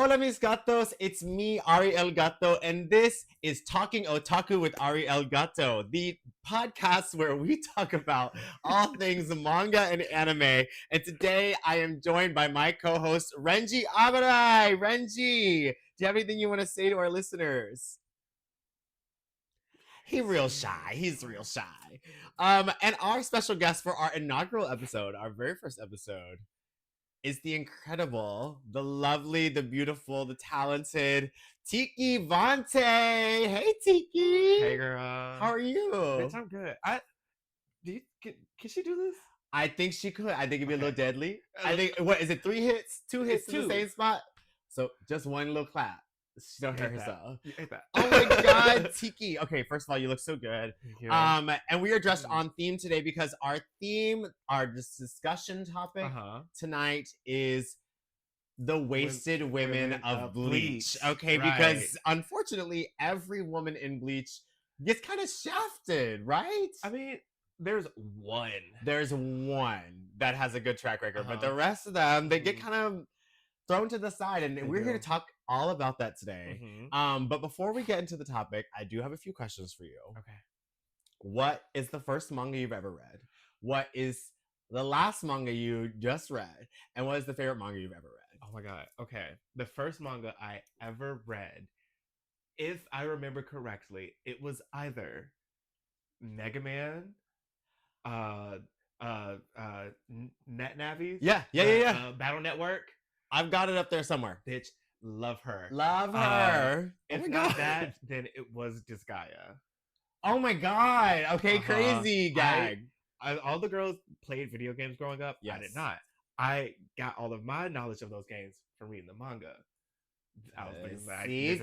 Hola mis gatos, it's me, Ari Gato, and this is Talking Otaku with Ari Gato, the podcast where we talk about all things manga and anime. And today I am joined by my co-host, Renji Abarai. Renji, do you have anything you want to say to our listeners? He's real shy. He's real shy. And our special guest for our inaugural episode, our very first episode, is the incredible, the lovely, the beautiful, the talented Tiki Vonté. Hey, Tiki. Hey, girl. How are you? Bitch, I'm good. Can she do this? I think she could. I think it'd be a little deadly. I think, what is it, 3 hits? 2 hits in the same spot? So just one little clap. She don't hurt herself. You ate that. Oh my God, Tiki. Okay, first of all, you look so good. Thank you. And we are dressed on theme today because our discussion topic tonight is the wasted women of Bleach. Okay, right. Because unfortunately, every woman in Bleach gets kind of shafted, right? I mean, there's one. There's one that has a good track record, but the rest of them, they get kind of thrown to the side, and we're here to talk all about that today. But before we get into the topic, I do have a few questions for you. Okay. What is the first manga you've ever read? What is the last manga you just read? And what is the favorite manga you've ever read? Oh my God. Okay. The first manga I ever read, if I remember correctly, it was either Mega Man, Net Navies. Yeah. Battle Network. I've got it up there somewhere. Bitch, love her. Love her. If not that, then it was Disgaea. Oh my God. Okay, crazy gag. All the girls played video games growing up. Yes. I did not. I got all of my knowledge of those games from reading the manga. I was me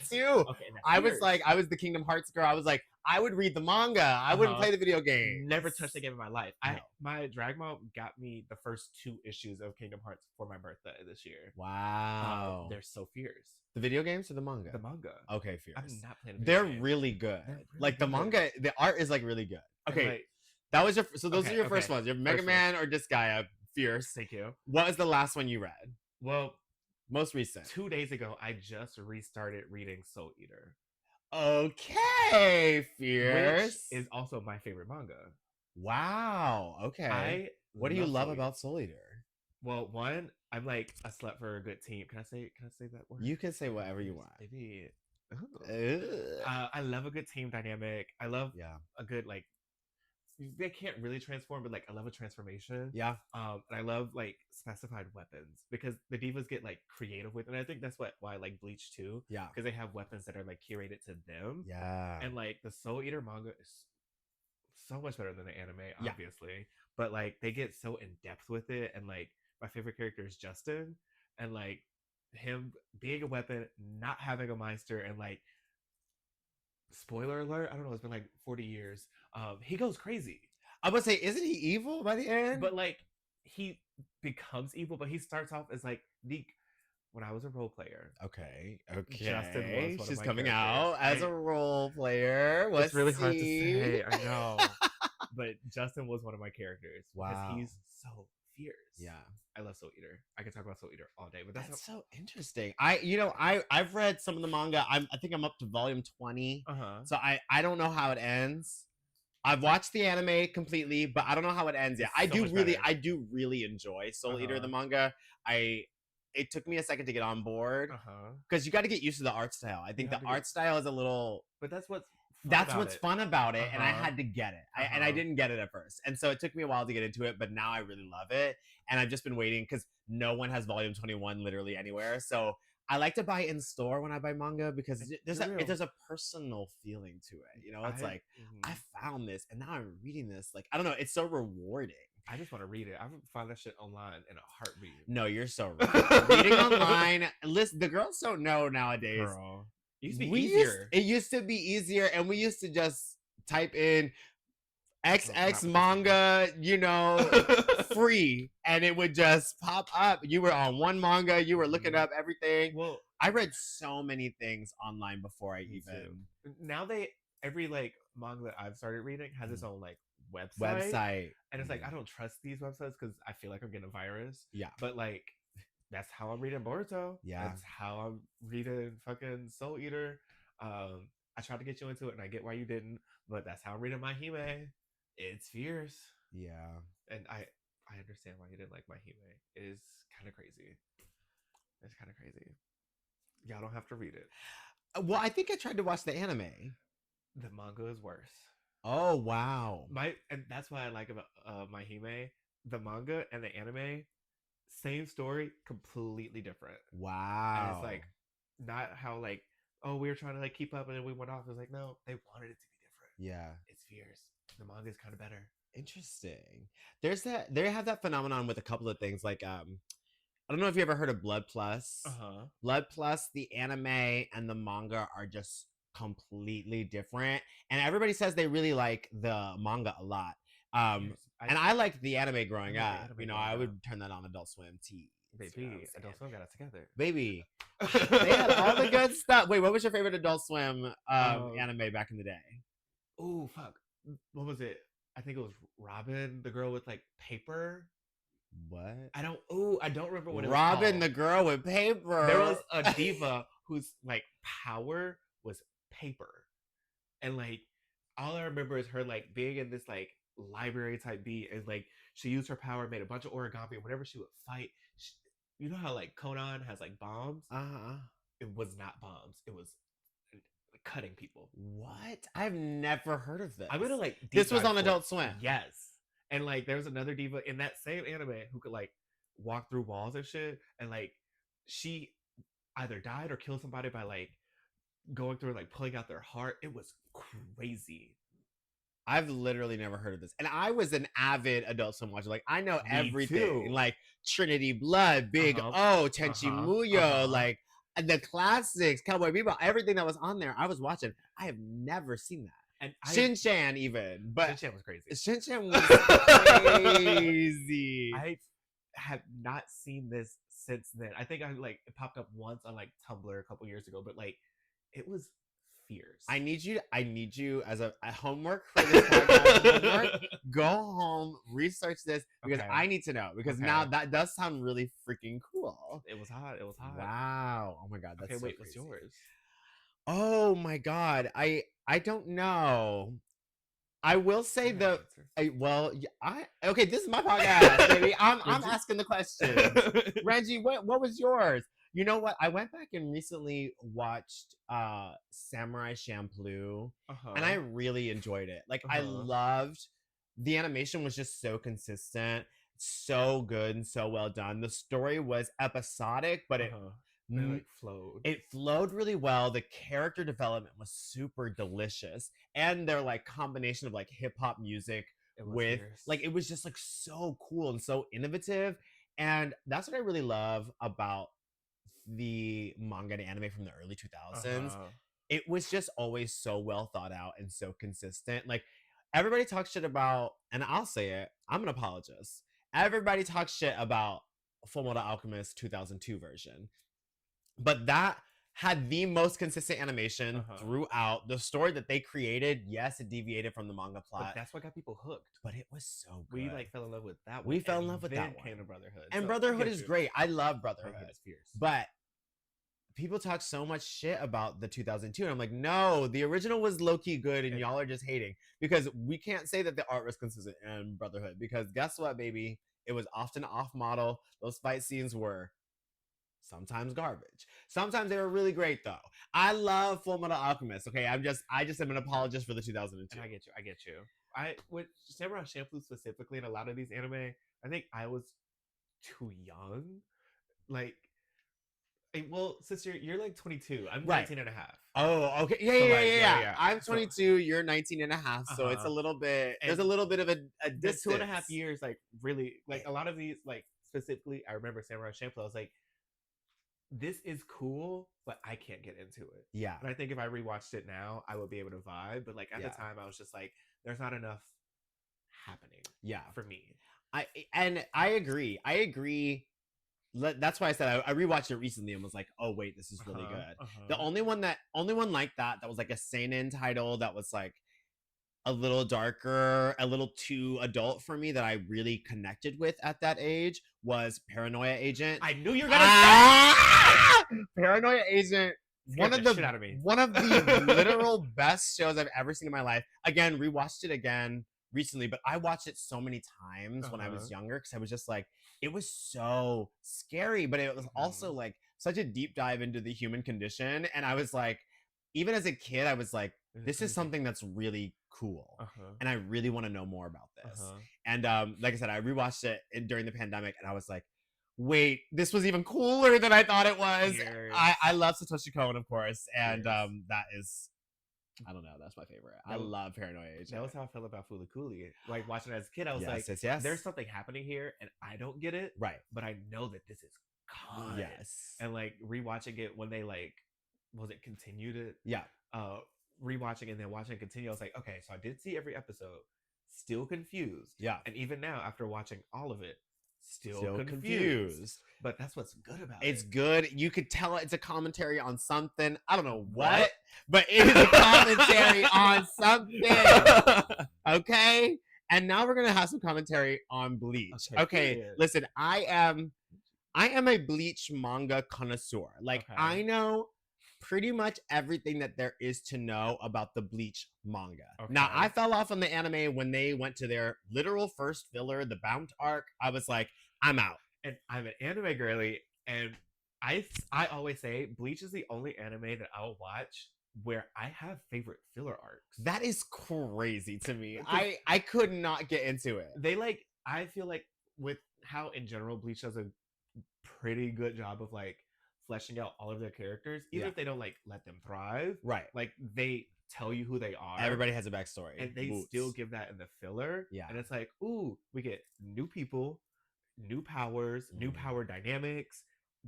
too. Okay, I was the Kingdom Hearts girl. I was like, I would read the manga. I wouldn't play the video game. Never touched a game in my life. My drag mom got me the first 2 issues of Kingdom Hearts for my birthday this year. Wow. They're so fierce. The video games or the manga? The manga. Okay, fierce. I'm not playing They're really good. Like the manga, the art is like really good. Okay. That was those are your first ones. Your Mega Man or Disgaea, fierce. Thank you. What was the last one you read? Well, most recent. 2 days ago, I just restarted reading Soul Eater. Okay, fierce. Which is also my favorite manga. Wow. Okay. What do you love about Soul Eater? Well, one, I'm like a slut for a good team. Can I say that word? You can say whatever you want. Maybe. I love a good team dynamic. I love a good they can't really transform, but I love a transformation. Yeah. And I love specified weapons because the divas get creative with, and I think that's why I like Bleach too. Yeah. Because they have weapons that are curated to them. Yeah. And the Soul Eater manga is so much better than the anime, obviously. But they get so in depth with it, and my favorite character is Justin, and him being a weapon, not having a Meister, and spoiler alert, I don't know, it's been 40 years. He goes crazy. I would say, isn't he evil by the end? But he becomes evil, but he starts off as when I was a role player. Okay. Justin was one She's of my coming characters. out as a role player. It's really hard to say, I know. But Justin was one of my characters. Wow. Because he's so fierce. Yeah. I love Soul Eater. I can talk about Soul Eater all day, but that's so interesting. I've read some of the manga. I think I'm up to volume 20. So I don't know how it ends. I've watched the anime completely, but I don't know how it ends yet. I do really enjoy Soul Eater the manga. It took me a second to get on board because you got to get used to the art style. I think the art style is a little, but that's what's fun about it, and I had to get it. And I didn't get it at first, and so it took me a while to get into it. But now I really love it, and I've just been waiting because no one has volume 21 literally anywhere. So I like to buy in store when I buy manga because there's a personal feeling to it. It's I found this, and now I'm reading this. I don't know, it's so rewarding. I just want to read it. I would find that shit online in a heartbeat. No, you're so right. Reading online. Listen, the girls don't know nowadays. Girl. It used to be easier. It used to be easier, and we used to just type in XX manga, free, and it would just pop up. You were on one manga, you were looking up everything. Well, I read so many things online before I even. Now every manga that I've started reading has its own website, and it's I don't trust these websites because I feel like I'm getting a virus. Yeah, but that's how I'm reading Boruto. Yeah. That's how I'm reading fucking Soul Eater. I tried to get you into it, and I get why you didn't, but that's how I'm reading My Hime. It's fierce. Yeah. And I understand why you didn't like My Hime. It is kind of crazy. It's kind of crazy. Y'all don't have to read it. Well, I think I tried to watch the anime. The manga is worse. Oh wow. And that's what I like about My Hime. The manga and the anime, same story, completely different. Wow. And it's like not how like, oh, we were trying to like keep up and then we went off. It's like, no, they wanted it to be different. Yeah. It's fierce. The manga is kind of better. Interesting. They have that phenomenon with a couple of things. Like I don't know if you ever heard of Blood Plus. Blood Plus, the anime and the manga are just completely different. And everybody says they really like the manga a lot. And I liked the anime growing up. I would turn that on Adult Swim. Baby, Adult Swim got us together. Baby. They had all the good stuff. Wait, what was your favorite Adult Swim anime back in the day? Oh, fuck. What was it? I think it was Robin, the girl with like paper. What? I don't remember what it was Robin, called. the girl with paper. There was a diva whose like power was paper. And like all I remember is her like being in this like library type beat, and like she used her power, made a bunch of origami, and whenever she would fight, you know how like Conan has like bombs? It was not bombs. It was cutting people. What? I've never heard of this. I'm gonna like this was on Adult Swim. Yes. And like there was another diva in that same anime who could like walk through walls and shit, and like she either died or killed somebody by like going through and like pulling out their heart. It was crazy. I've literally never heard of this. And I was an avid Adult Swim watcher. Like, I know everything. Too. Like, Trinity Blood, Big O, Tenchi Muyo, like, the classics, Cowboy Bebop, everything that was on there, I was watching. I have never seen that. And Shin-Chan even. But Shin-Chan was crazy. Shin-Chan was crazy. I have not seen this since then. I think it popped up once on, like, Tumblr a couple years ago, but, like, it was fierce. I need you as a homework for this podcast. Go home, research this because I need to know, because now that does sound really freaking cool. It was hot. Wow. Oh my god, that's so wait, crazy. what's yours? Oh my god, I don't know. I will say this is my podcast, baby. I'm asking the question. Renji, what was yours? You know what? I went back and recently watched Samurai Champloo, and I really enjoyed it. Like, I loved the animation was just so consistent, so good, and so well done. The story was episodic, but it flowed. It flowed really well. The character development was super delicious, and their like combination of like hip hop music with like it was just like so cool and so innovative, and that's what I really love about the manga and anime from the early 2000s. It was just always so well thought out and so consistent. Like, everybody talks shit about, and I'll say it, I'm an apologist. Everybody talks shit about Fullmetal Alchemist 2002 version, but that had the most consistent animation throughout. The story that they created, yes, it deviated from the manga plot. But that's what got people hooked. But it was so good. We like fell in love with that one. We fell in love with that one. Came to Brotherhood. And Brotherhood is great. I love Brotherhood. Brotherhood is fierce. But people talk so much shit about the 2002, and I'm like, no, the original was low-key good, and y'all are just hating. Because we can't say that the art was consistent in Brotherhood, because guess what, baby? It was often off-model. Those fight scenes were sometimes garbage. Sometimes they were really great, though. I love Fullmetal Alchemist, okay? I just am an apologist for the 2002. And I get you. With Samurai Champloo specifically, in a lot of these anime, I think I was too young. Like, well, since you're like 22, I'm 19 and a half. Oh, okay. Yeah. I'm 22, you're 19 and a half, so it's a little bit, there's a little bit of a distance. 2.5 years, like, really, like, a lot of these, like, specifically, I remember Samurai Champloo, I was like, this is cool, but I can't get into it. Yeah. And I think if I rewatched it now, I would be able to vibe. But like at the time, I was just like, there's not enough happening. Yeah. For me. I agree. That's why I said I rewatched it recently and was like, oh wait, this is really good. The only one like that was like a seinen title that was like a little darker, a little too adult for me that I really connected with at that age was Paranoia Agent. I knew you were gonna say Paranoia Agent. One of shit out of me. the literal best shows I've ever seen in my life. Again, rewatched it again recently, but I watched it so many times when I was younger because I was just like, it was so scary, but it was also like such a deep dive into the human condition. And I was like, even as a kid, I was like, this is something that's really cool. And I really want to know more about this. And like I said, I rewatched it during the pandemic and I was like, wait, this was even cooler than I thought it was. I love Satoshi Kon, of course. And that is, I don't know, that's my favorite. I love Paranoia Agent. That was how I felt about Fooly Cooly. Like watching it as a kid, I was like, yes. there's something happening here and I don't get it. Right. But I know that this is good. Yes. And like rewatching it when they like, was it continued it? Yeah. Rewatching and then watching it continue, I was like, okay, so I did see every episode, still confused. Yeah. And even now, after watching all of it, still confused. But that's what's good about it. It's good. You could tell it's a commentary on something. I don't know what? But it is a commentary on something. Okay? And now we're going to have some commentary on Bleach. Okay. Listen, I am a Bleach manga connoisseur. Like, I know pretty much everything that there is to know about the Bleach manga. Now, I fell off on the anime when they went to their literal first filler, the Bound arc. I was like, I'm out. And I'm an anime girly, and I always say Bleach is the only anime that I'll watch where I have favorite filler arcs. That is crazy to me. I could not get into it. They like, I feel like with how in general Bleach does a pretty good job of like fleshing out all of their characters, even if they don't like let them thrive. Right. Like they tell you who they are. Everybody has a backstory. And they still give that in the filler. Yeah. And it's like, ooh, we get new people, new powers, new power dynamics,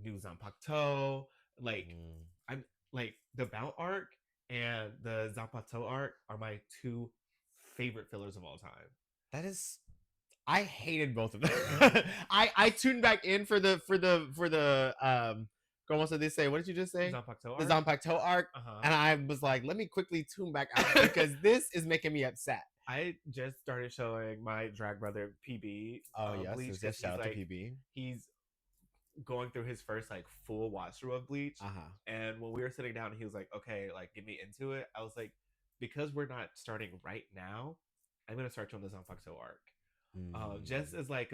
new Zanpakuto. Like I'm like the Bound arc and the Zanpakuto arc are my two favorite fillers of all time. That is, I hated both of them. I tuned back in for the what did they say? What did you just say? The Zanpakuto arc. And I was like, let me quickly tune back out because this is making me upset. I just started showing my drag brother PB. Bleach. Just shout out to PB. He's going through his first like full watch through of Bleach. And when we were sitting down, he was like, okay, like get me into it. I was like, because we're not starting right now, I'm gonna start you on the Zanpakuto arc. Just as like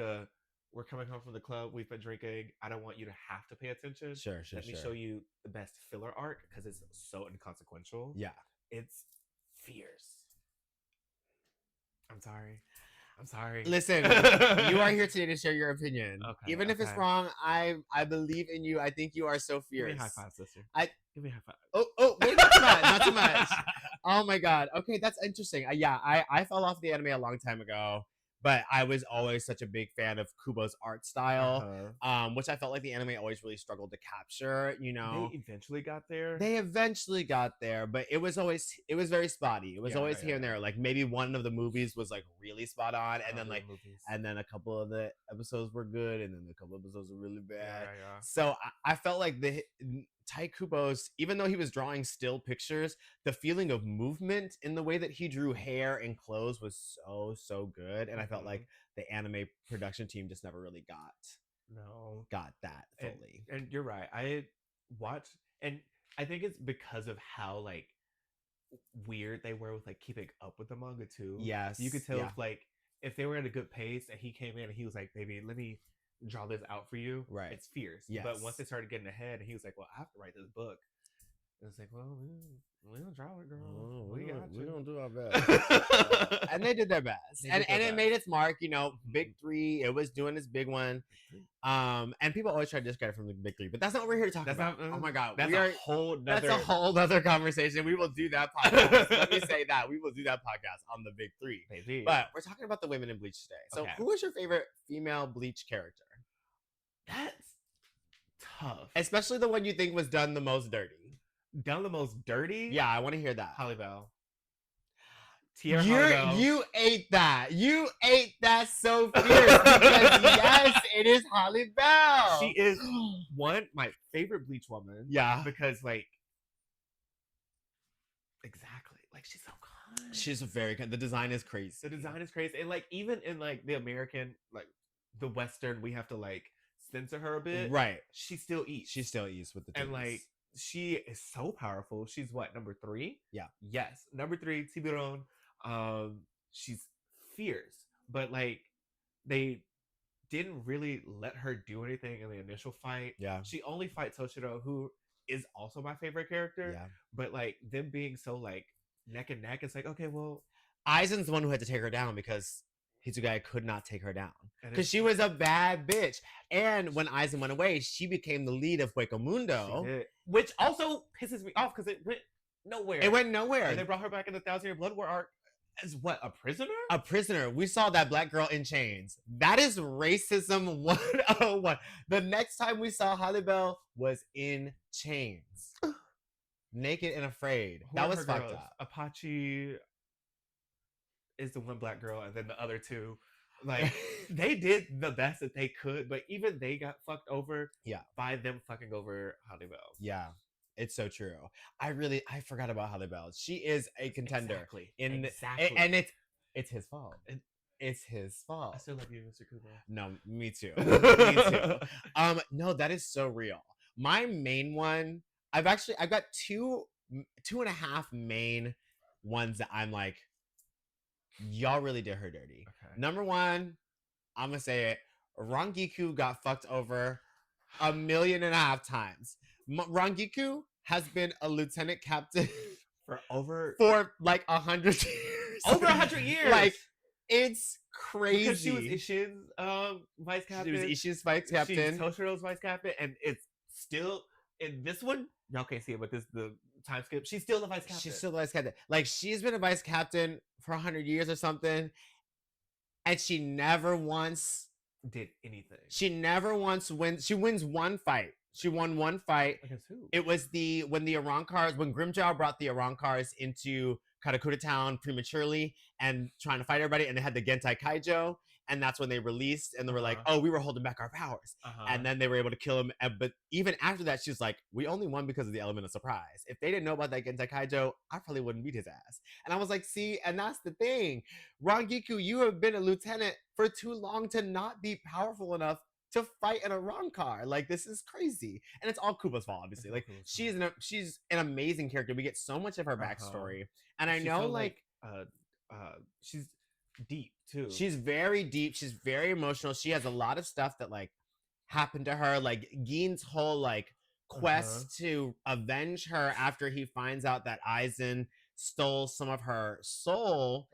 we're coming home from the club, we've been drinking, I don't want you to have to pay attention. Sure. Let me show you the best filler arc because it's so inconsequential. Yeah. It's fierce. I'm sorry. Listen, you are here today to share your opinion. Even if it's wrong, I believe in you. I think you are so fierce. Give me a high five, sister. Give me a high five. Oh, wait, not too much. Not too much. Oh my God. Okay, that's interesting. I fell off the anime a long time ago. But I was always such a big fan of Kubo's art style, which I felt like the anime always really struggled to capture, you know. They eventually got there. But it was very spotty. It was always here and there. Like maybe one of the movies was like really spot on, and then a couple of the episodes were good, and then a couple of episodes were really bad. So I felt like the Tite Kubo's, even though he was drawing still pictures, the feeling of movement in the way that he drew hair and clothes was so good, and I felt like the anime production team just never really got that fully. And you're right. I watched, and I think it's because of how like weird they were with like keeping up with the manga too. Yes, you could tell if they were at a good pace and he came in and he was like, baby, let me draw this out for you. Right. It's fierce. Yes. But once they started getting ahead and he was like, well, I have to write this book. And it's like, well, we don't draw it, girl. We don't do our best. And they did their best. And it made its mark, you know, Big Three. It was doing its big one. And people always try to discredit from the Big Three, but that's not what we're here to talk about. Oh my God. That's a whole other conversation. We will do that podcast. Let me say that. We will do that podcast on the Big Three. Maybe. But we're talking about the women in Bleach today. So who is your favorite female Bleach character? That's tough. Especially the one you think was done the most dirty. Done the most dirty? Yeah, I want to hear that. Halle Bell. You ate that. You ate that so fierce because yes, it is Halle Bell. She is my favorite Bleach woman. Yeah. Because like exactly. Like she's so She's very good. The design is crazy. The design is crazy. And like even in like the American, like the Western, we have to like censor her a bit. Right. She still eats. She still eats with the titties. And like she is so powerful. She's what, number 3? Yeah. Yes. Number 3, Tiburon. She's fierce. But like they didn't really let her do anything in the initial fight. Yeah. She only fights Toshiro, who is also my favorite character. Yeah. But like them being so like neck and neck, it's like, okay, well, Aizen's the one who had to take her down because Hitsugaya could not take her down. and Because she was a bad bitch. And when Aizen went away, she became the lead of Hueco she Mundo. did. Which also pisses me off because it went nowhere. It went nowhere. And they brought her back in the 1,000-Year Blood War arc as what, a prisoner? A prisoner. We saw that black girl in chains. That is racism 101. The next time we saw Halle Bell was in chains. Naked and afraid. Who That are was her fucked girls? up. Apache is the one black girl, and then the other two, like, they did the best that they could, but even they got fucked over by them fucking over Halle Bell. Yeah. It's so true. I forgot about Halle Bell. She is a contender. Exactly. And it's his fault. It's his fault. I still love you, Mr. Kubo. No, me too. Me too. No, that is so real. My main one, I've got 2.5 main ones that I'm like, y'all really did her dirty. Okay. Number 1, I'm gonna say it. Rangiku got fucked over 1.5 million times. Rangiku has been a lieutenant captain for like 100 years. Over 100 years. Like, it's crazy. Because she was Ishin's vice captain. She was Ishin's vice captain. She's Toshiro's vice captain, and it's still in this one. Y'all can't see it, but this the time skip. She's still the vice captain. She's still the vice captain. Like, she's been a vice captain for 100 years or something, and she never once did anything. She never once wins. She wins one fight. She won one fight. Against who? It was when Grimmjow brought the Arankars into Karakura Town prematurely and trying to fight everybody, and they had the Gentai Kaijo, and that's when they released, and they were like, oh, we were holding back our powers. And then they were able to kill him. But even after that, she was like, we only won because of the element of surprise. If they didn't know about that Gentai Kaijo, I probably wouldn't beat his ass. And I was like, see, and that's the thing. Rangiku, you have been a lieutenant for too long to not be powerful enough to fight an Arankar. Like, this is crazy. And it's all Kubo's fault, obviously. Like, she's an amazing character. We get so much of her backstory. And I know, she's deep, too. She's very deep. She's very emotional. She has a lot of stuff that, like, happened to her. Like, Gein's whole, like, quest to avenge her after he finds out that Aizen stole some of her soul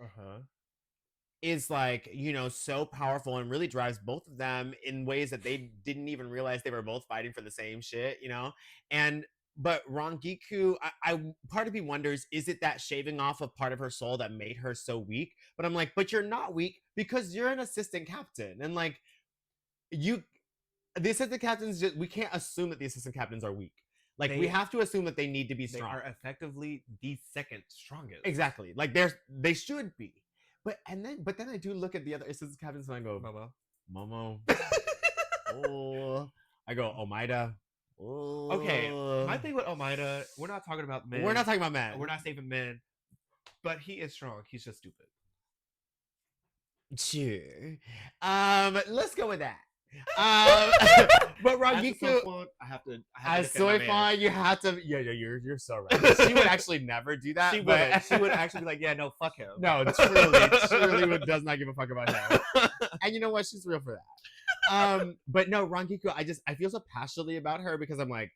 is, like, you know, so powerful and really drives both of them in ways that they didn't even realize they were both fighting for the same shit, you know? But Rangiku, I part of me wonders, is it that shaving off of part of her soul that made her so weak? But I'm like, but you're not weak because you're an assistant captain. And, like, the assistant captains, we can't assume that the assistant captains are weak. Like, we have to assume that they need to be strong. They are effectively the second strongest. Exactly. Like, they should be. But then I do look at the other assistant captains and I go, Momo. Oh. I go, Omaida. Oh. Okay, my thing with Omaida, we're not talking about men. We're not talking about men. We're not saving men. But he is strong. He's just stupid. Sure. Let's go with that. But Rangiku, as Soifon, you have to. Yeah, you're so right. She would actually never do that. She would actually be like, yeah, no, fuck him. No, truly does not give a fuck about him. And you know what? She's real for that. But no, Rangiku, I feel so passionately about her because I'm like,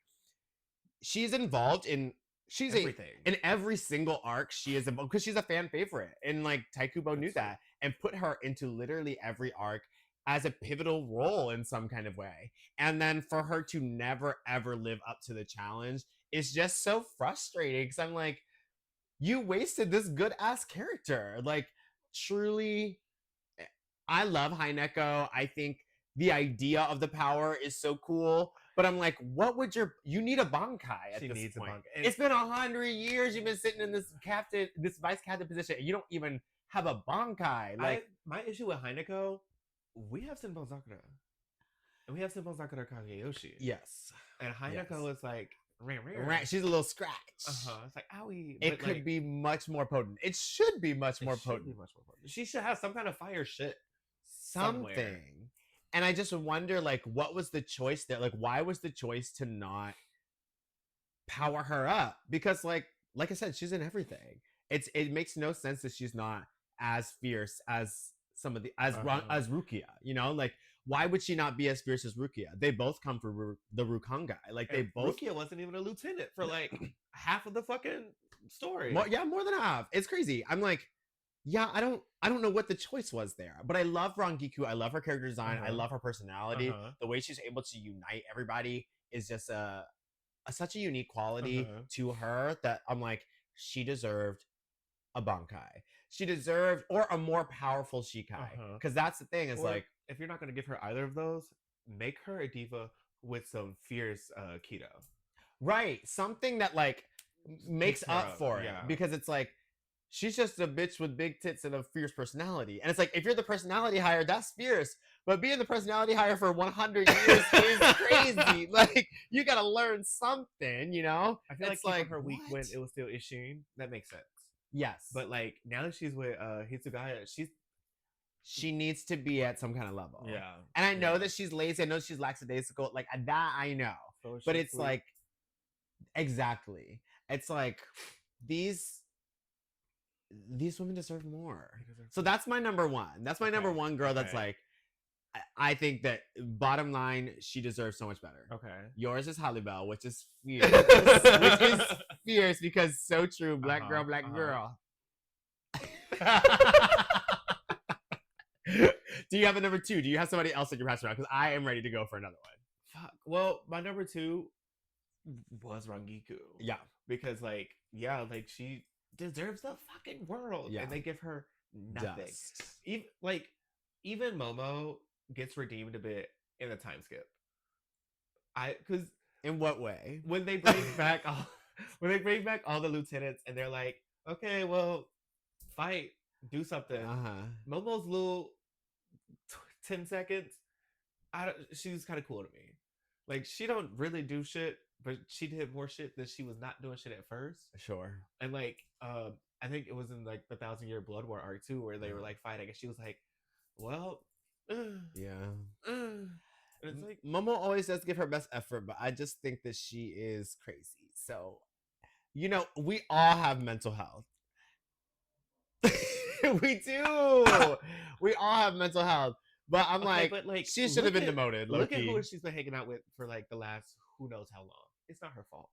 she's involved in everything. In every single arc she is involved because she's a fan favorite, and like Tite Kubo knew that and put her into literally every arc as a pivotal role in some kind of way. And then for her to never ever live up to the challenge is just so frustrating because I'm like, you wasted this good ass character. Like, truly, I love Heineko. I think the idea of the power is so cool, but I'm like, you need a Bankai at this point. It's been 100 years you've been sitting in this vice captain position, and you don't even have a Bankai. Like, my issue with Heineko, we have Senbon Sakura. And we have Senbon Sakura Kageyoshi. Yes. And Heineko is like she's a little scratch. It's like owie. It could be much more potent. It should be much more potent. She should have some kind of fire shit. Something. Somewhere. And I just wonder, like, what was the choice there? Like, why was the choice to not power her up? Because, like I said, she's in everything. It makes no sense that she's not as fierce as some of the as Rukia. You know, like, why would she not be as fierce as Rukia? They both come from the Rukongai. Like, they both. Rukia wasn't even a lieutenant for like half of the fucking story. More than half. It's crazy. I'm like, yeah, I don't know what the choice was there, but I love Rangiku. I love her character design. I love her personality. The way she's able to unite everybody is just such a unique quality to her that I'm like, she deserved a Bankai. She deserved, or a more powerful Shikai. Because that's the thing, is like, if you're not going to give her either of those, make her a diva with some fierce keto. Right. Something that, like, makes up for it. Because it's like, she's just a bitch with big tits and a fierce personality. And it's like, if you're the personality hire, that's fierce. But being the personality hire for 100 years is crazy. Like, you gotta learn something, you know? I feel like her weak when it was still Ishin. That makes sense. Yes. But, like, now that she's with Hitsugaya, she needs to be at some kind of level. Yeah. And I know that she's lazy. I know she's lackadaisical. Like, that I know. So but it's sweet. Like, exactly. It's like, these women deserve more. So that's my number one. That's my number one girl that's like, I think that bottom line, she deserves so much better. Okay. Yours is Halle Bell, which is fierce. Which is fierce because so true. Black girl, black girl. Do you have a number two? Do you have somebody else that you're passing around? Because I am ready to go for another one. Fuck. Well, my number two was Rangiku. Yeah. Because, like, she deserves the fucking world. Yeah. And they give her nothing. Even Momo gets redeemed a bit in the time skip. Because in what way? When they bring back all the lieutenants and they're like, okay, well, fight, do something. Momo's little 10 seconds. She's kind of cool to me. Like, she don't really do shit, but she did more shit than she was not doing shit at first. Sure. And like, I think it was in like the 1,000-Year Blood War arc too, where they were like fighting, and she was like, well, and it's like, Momo always does give her best effort, but I just think that she is crazy. So, you know, we all have mental health. We do. We all have mental health. But I'm but she should have been demoted. Look at who she's been hanging out with for like the last who knows how long. It's not her fault.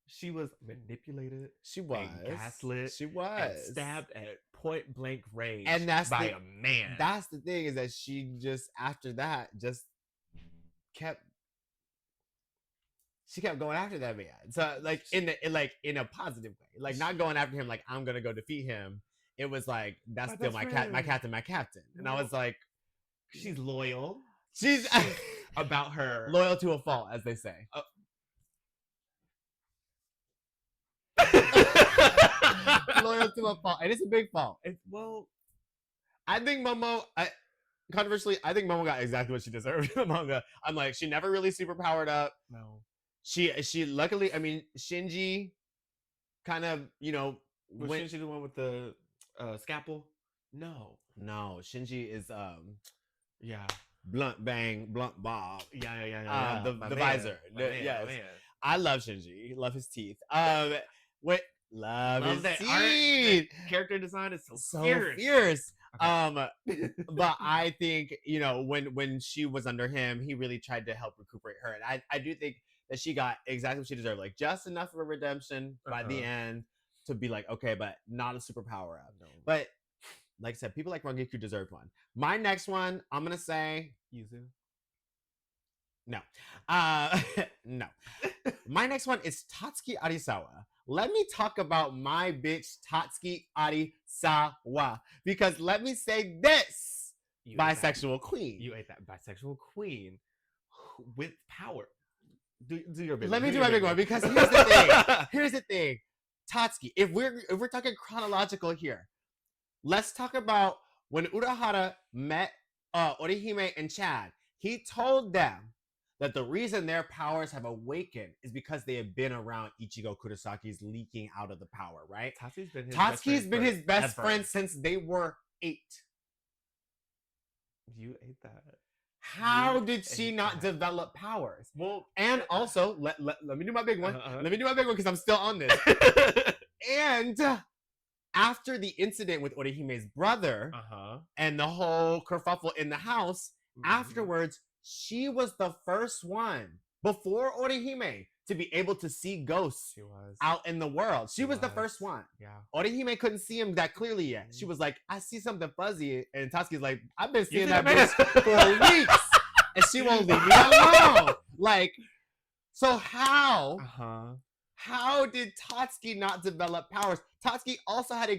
She was manipulated. She was gaslit. She was stabbed at point blank range, and that's by a man. That's the thing, is that she just after that just kept going after that man. So like in a positive way, like not going after him like I'm gonna go defeat him. It was like that's still my captain. And I was like, she's loyal. She's about her loyal to a fault, as they say. Loyal to a fault, and it's a big fault. I think Momo. Controversially, I think Momo got exactly what she deserved in the manga. I'm like, she never really super powered up. No. She luckily, I mean, Shinji kind of, you know, was Shinji the one with the scalpel? No, Shinji is blunt bang, blunt bob. Yeah. The visor. Yes. I love Shinji. Love his teeth. Love his teeth. Character design is so fierce. Okay. But I think, you know, when she was under him, he really tried to help recuperate her, and I do think that she got exactly what she deserved, like just enough of a redemption by the end to be like, okay, but not a superpower up. No. But like I said, people like Rangiku deserved one. My next one, I'm gonna say Yuzu. No. No. My next one is Tatsuki Arisawa. Let me talk about my bitch Tatsuki Arisawa, because let me say this, bisexual queen. You ate that bisexual queen with power. Do your big one. Let me do my big one, because here's the thing. Here's the thing. Tatsuki, if we're talking chronological here, let's talk about when Urahara met Orihime and Chad. He told them that the reason their powers have awakened is because they have been around Ichigo Kurosaki's leaking out of the power, right? Tatsuki's been his best friend since they were 8. You ate that. How did she not develop powers? Well, and also, let me do my big one. Let me do my big one because I'm still on this. And after the incident with Orihime's brother and the whole kerfuffle in the house, afterwards, she was the first one before Orihime to be able to see ghosts out in the world. She was the first one. Yeah. Orihime couldn't see him that clearly yet. She was like, I see something fuzzy. And Tatsuki's like, I've been seeing that bitch for weeks. And she won't leave me alone. Like, so how did Tatsuki not develop powers? Tatsuki also had a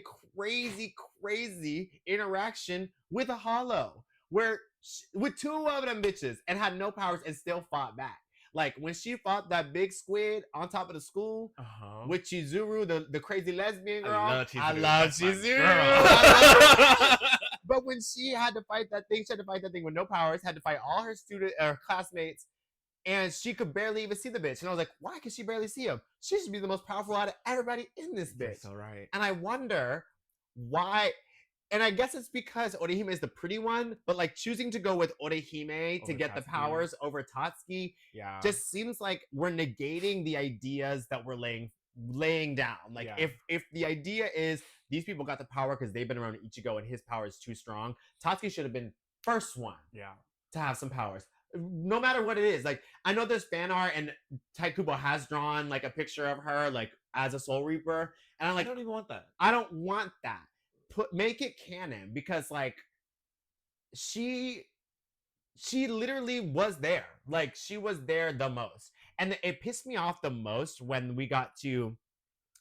crazy interaction with a Hollow, with 2 of them bitches, and had no powers and still fought back. Like, when she fought that big squid on top of the school with Chizuru, the crazy lesbian girl. I love Chizuru. But when she had to fight that thing, with no powers, had to fight all her classmates, and she could barely even see the bitch. And I was like, why can she barely see him? She should be the most powerful out of everybody in this bitch. That's so right. And I wonder why. And I guess it's because Orihime is the pretty one, but like choosing to go with Orihime to get Tatsuki. The powers over Tatsuki just seems like we're negating the ideas that we're laying down. Like if the idea is these people got the power because they've been around Ichigo and his power is too strong, Tatsuki should have been first one to have some powers. No matter what it is. Like, I know there's fan art and Tite Kubo has drawn like a picture of her like as a Soul Reaper. And I'm like, I don't even want that. I don't want that. Make it canon, because like she literally was there. Like, she was there the most. And it pissed me off the most when we got to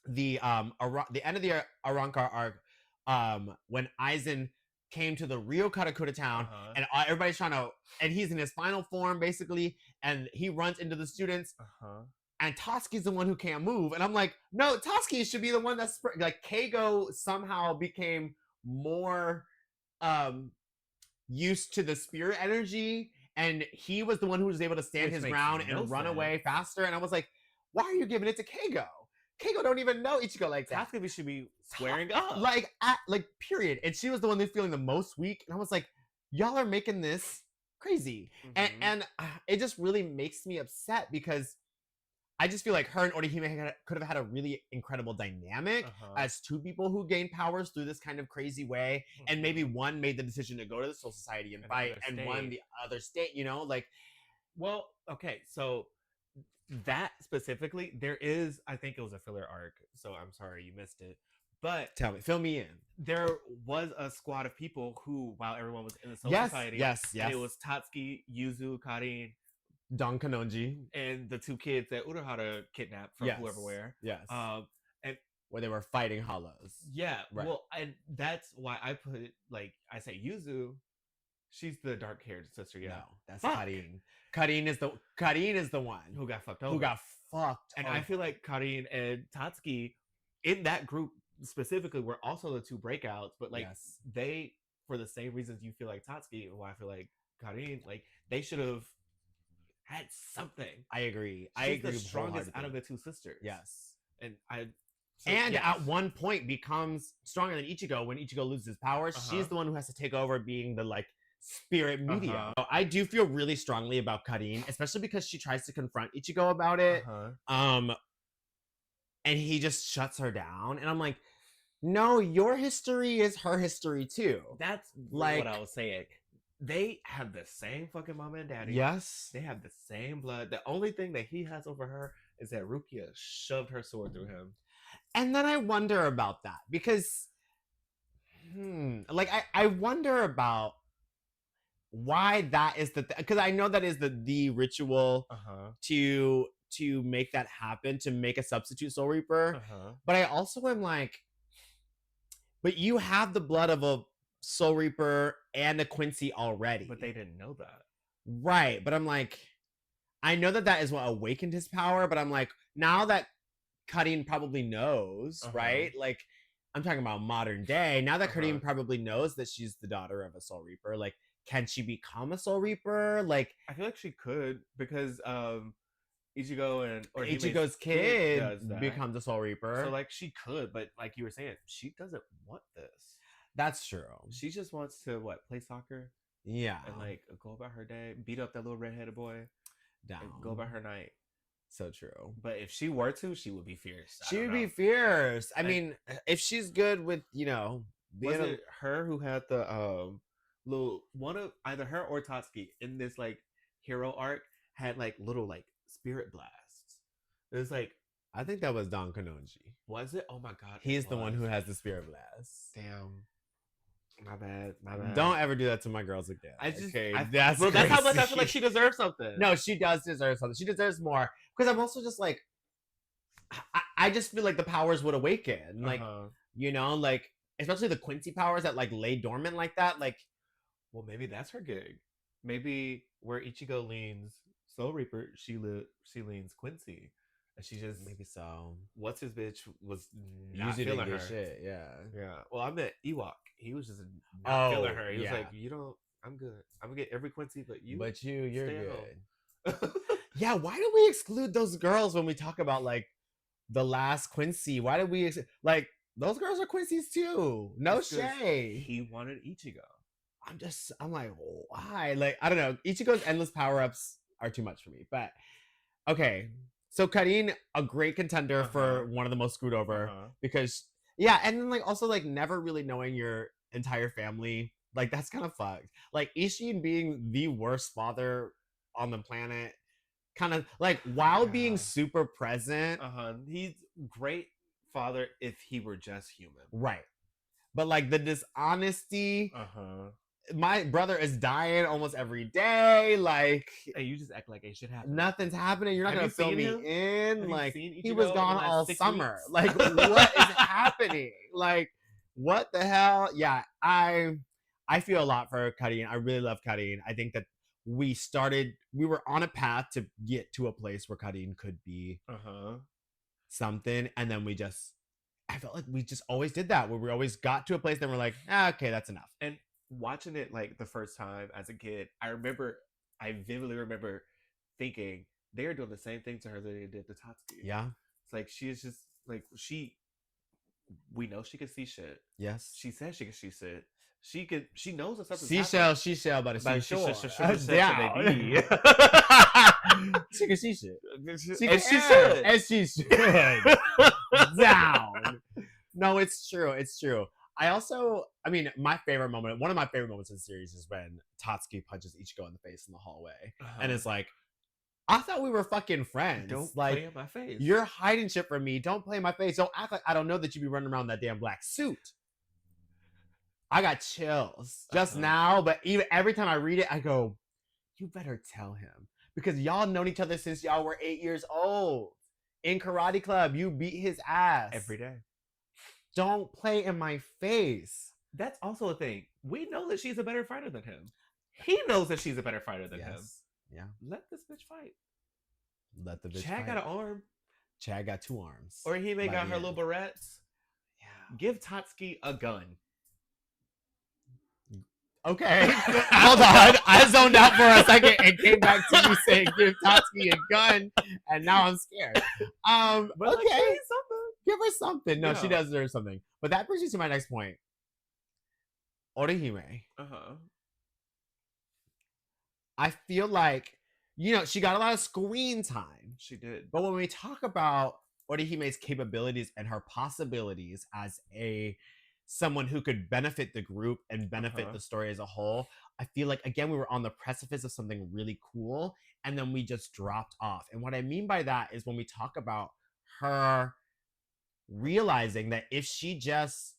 the end of the Arrancar arc, when Aizen came to the real Karakura town, and everybody's trying to, and he's in his final form basically, and he runs into the students, and Tatsuki's the one who can't move, and I'm like, no, Tatsuki should be the one that's like, Keigo somehow became more used to the spirit energy, and he was the one who was able to stand his ground and run away faster, and I was like, why are you giving it to Keigo? Keigo don't even know Ichigo like that. Tatsuki should be squaring up. Like, period. And she was the one that's feeling the most weak. And I was like, y'all are making this crazy. And it just really makes me upset, because I just feel like her and Orihime could have had a really incredible dynamic as 2 people who gained powers through this kind of crazy way. And maybe one made the decision to go to the Soul Society and fight, and one the other state, you know? Like, well, okay, so that specifically, there is, I think it was a filler arc, so I'm sorry you missed it, but fill me in. There was a squad of people who, while everyone was in the Soul Society, and it was Tatsuki, Yuzu, Karin, Don Kanonji, and the 2 kids that Urahara kidnapped from whoever where. And where they were fighting Hollows. Yeah, right. Well, and that's why I put it, like, I say Yuzu, she's the dark-haired sister, No, that's Karin. Karin is the one who got fucked over. And I feel like Karin and Tatsuki in that group specifically were also the 2 breakouts, but like they, for the same reasons you feel like Tatsuki, why I feel like Karin, like they should have had something. I agree. She's the strongest out of the 2 sisters. Yes. And at one point becomes stronger than Ichigo when Ichigo loses his powers. She's the one who has to take over being the like spirit medium. I do feel really strongly about Karin, especially because she tries to confront Ichigo about it. And he just shuts her down. And I'm like, no, your history is her history too. That's like what I was saying. They have the same fucking mama and daddy. Yes. They have the same blood. The only thing that he has over her is that Rukia shoved her sword through him. And then I wonder about that, because like I wonder about why that is because I know that is the ritual to make that happen, to make a substitute Soul Reaper. But I also am like, but you have the blood of a Soul Reaper and a Quincy already. But they didn't know that. Right. But I'm like, I know that is what awakened his power, but I'm like, now that Karin probably knows, right? Like, I'm talking about modern day. Now that Karin probably knows that she's the daughter of a Soul Reaper, like, can she become a Soul Reaper? Like, I feel like she could because Ichigo and or Ichigo's kid becomes a Soul Reaper. So like she could, but like you were saying, she doesn't want this. That's true. She just wants to play soccer. Yeah. And like go about her day, beat up that little redheaded boy, down, and go about her night. So true. But if she were to, she would be fierce. She would be fierce. I mean, if she's good with, was it her who had the little one of either her or Tatsuki in this like hero arc had like little like spirit blasts. It was like, I think that was Don Kanonji. Was it? Oh my god. He's the one who has the spirit blast. Damn. My bad. Don't ever do that to my girls again. That's how much I feel like she deserves something. No, she does deserve something. She deserves more. Because I'm also just like, I just feel like the powers would awaken. Like, like, especially the Quincy powers that like lay dormant like that. Like, well, maybe that's her gig. Maybe where Ichigo leans Soul Reaper, she leans Quincy. And she just maybe so. What's his bitch was not feeling her. Shit, yeah. Well, I met Ewok. He was just not feeling her. He was like, "You don't. I'm good. I'm gonna get every Quincy, but you're good." Yeah. Why do we exclude those girls when we talk about like the last Quincy? Why did we like those girls are Quincy's too? No shade. He wanted Ichigo. I'm like, why? Like, I don't know. Ichigo's endless power ups are too much for me. But okay. So Karin, a great contender for one of the most screwed over because and then like also like never really knowing your entire family, like that's kind of fucked. Like Ishin being the worst father on the planet, kind of like while being super present. He's great father if he were just human, right? But like the dishonesty. My brother is dying almost every day. Like, hey, you just act like it should happen. Nothing's happening. You're not gonna fill me in. Like, he was gone all summer. Like, what is happening? Like, what the hell? Yeah, I feel a lot for Karin. I really love Karin. I think that we were on a path to get to a place where Karin could be something, and then I felt like we just always did that, where we always got to a place, then we're like, okay, that's enough. And watching it like the first time as a kid, I vividly remember thinking they are doing the same thing to her that they did to Tatsuki. Yeah. It's like she is just like we know she can see shit. Yes. She says she can see shit. She knows that something's happening. She shall, but it's sure. Down. She can see shit. And she should. Down. No, it's true. It's true. One of my favorite moments in the series is when Tatsuki punches Ichigo in the face in the hallway. And it's like, I thought we were fucking friends. Don't play in my face. You're hiding shit from me. Don't play in my face. Don't act like I don't know that you be running around that damn black suit. I got chills just now, but even every time I read it, I go, you better tell him. Because y'all known each other since y'all were 8 years old. In karate club, you beat his ass. Every day. Don't play in my face. That's also a thing. We know that she's a better fighter than him. He knows that she's a better fighter than him. Yeah. Let this bitch fight. Let the bitch Chad fight. got an arm. Chad got 2 arms. Or he may got her little barrettes. Yeah. Give Tatsuki a gun. Okay. Hold on. I zoned out for a second and came back to you saying give Tatsuki a gun, and now I'm scared. But okay. Give her something. No, she does deserve something. But that brings me to my next point. Orihime. I feel like, she got a lot of screen time. She did. But when we talk about Orihime's capabilities and her possibilities as someone who could benefit the group and benefit the story as a whole, I feel like, again, we were on the precipice of something really cool, and then we just dropped off. And what I mean by that is when we talk about her realizing that if she just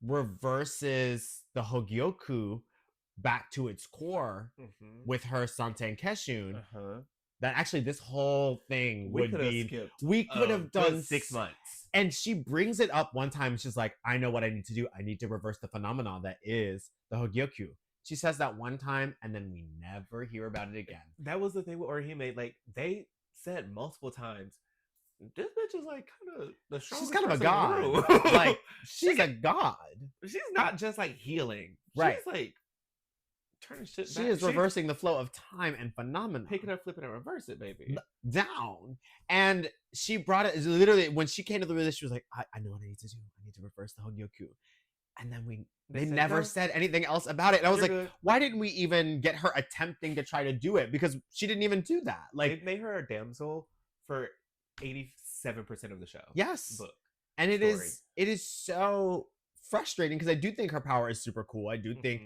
reverses the Hogyoku back to its core with her Santen Keshun, that actually this whole thing we could have done 6 months. And she brings it up one time. She's like, I know what I need to do. I need to reverse the phenomenon that is the Hogyoku. She says that one time, and then we never hear about it again. That was the thing with Orihime. Like, they said multiple times, this bitch is like kind of the strongest. She's kind of a god. Like, she's a god. She's not just like healing. Right. She's like turning shit She back. is reversing the flow of time and phenomena. Pick it up, flip it, and reverse it, baby. Down. And she brought it literally when she came to the realization, she was like, I know what I need to do. I need to reverse the Hongyoku. And then they never said anything else about it. And I was like, good. Why didn't we even get her attempting to try to do it? Because she didn't even do that. Like, they made her a damsel for 87% of the show. Yes. Book. And it is so frustrating because I do think her power is super cool. I do think